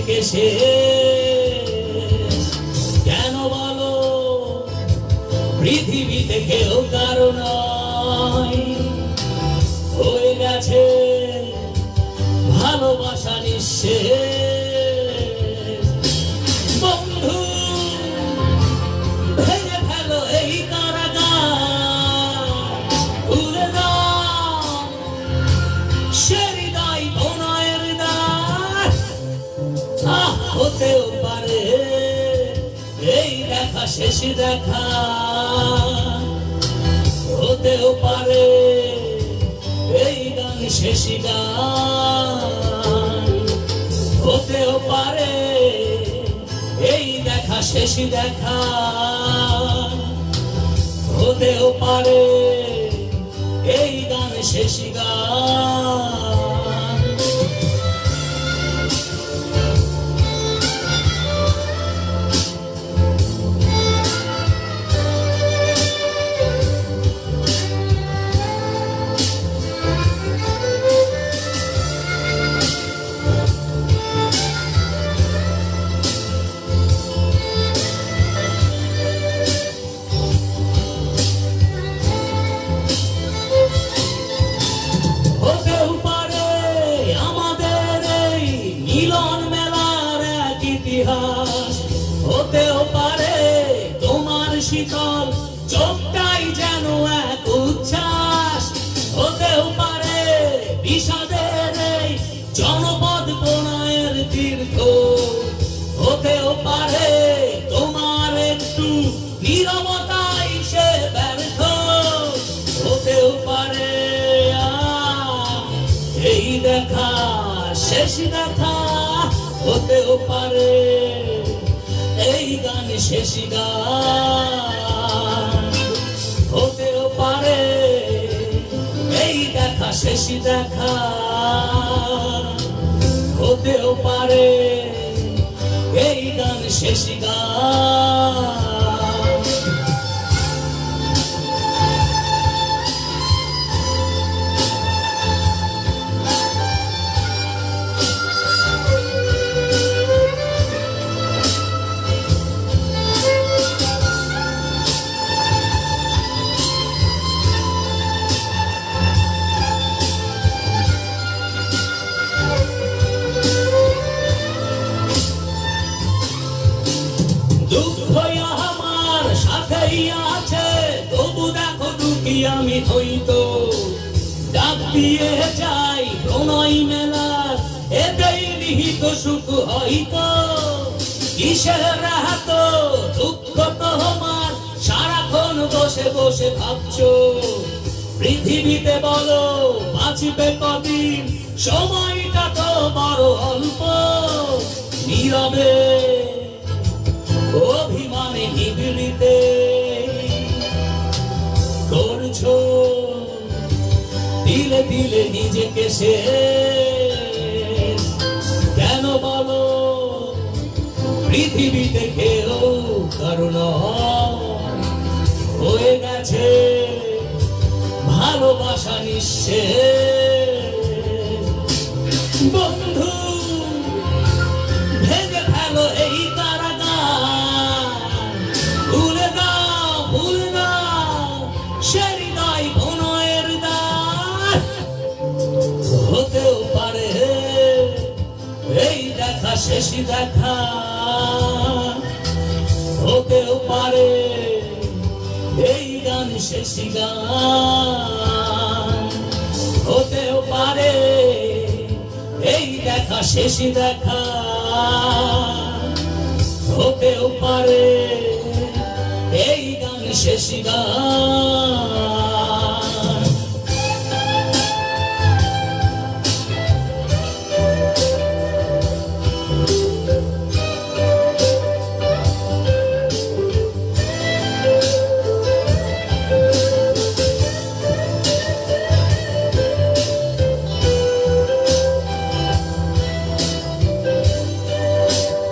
থেকে শেষ। কেন বলো পৃথিবীতে কেউ কারো নয়, হয়ে গেছে ভালোবাসা নিঃশেষ। বন্ধু ভেঙে ফেলো এই কারাগার, খুলে দাও সে হৃদয় প্রণয়ের দ্বার। হতেও পারে এই দেখা শেষ দেখা, হতেও পারে এই গান শেষ গান, হতেও পারে এই দেখা শেষ দেখা, হতেও পারে এই গান শেষ গান। হতেও পারে তোমার শীতল চোখটাই যেন এক উচ্ছ্বাস, হতেও পারে বিষাদের এই জনপদ প্রণয়ের তীর্থ, হতেও পারে তোমার একটু নীরবতাই সে ব্যর্থ, হতেও পারে এই দেখা শেষ দেখা, হতেও পারে এই গান শেষ গান, হতেও পারে এই দেখা শেষ দেখা, হতেও পারে এই গান শেষ গান। দুঃখ আমার সাথেই আছে, তবু দেখো দুঃখী আমি হইতো ডাক দিয়ে যাই প্রণয় মেলার, এতেই নিহিত সুখ হইতো। কিসের রাহাত দুঃখ তোমার সারাক্ষণ বসে বসে ভাবছো, পৃথিবীতে বলো বাঁচবে কদিন, সময়টা তো বড় অল্প। নীরবে অভিমানে নিভৃতে করছো দিলে দিলে নিজেকে শেষ। কেন বলো পৃথিবীতে কেউ কারণ হয়ে গেছে ভালোবাসা নিঃশেষ। বন্ধু ভেঙে ফেলো এই কারাগার, ভুলে দাও ভুলে দাও সে হৃদয় প্রণয়ের দ্বার। হতেও পারে এই দেখা শেষ দেখা, হতেও পারে এই গান শেষ গান, হতেও পারে এই দেখা শেষ দেখা, হতেও পারে এই গান শেষ গান।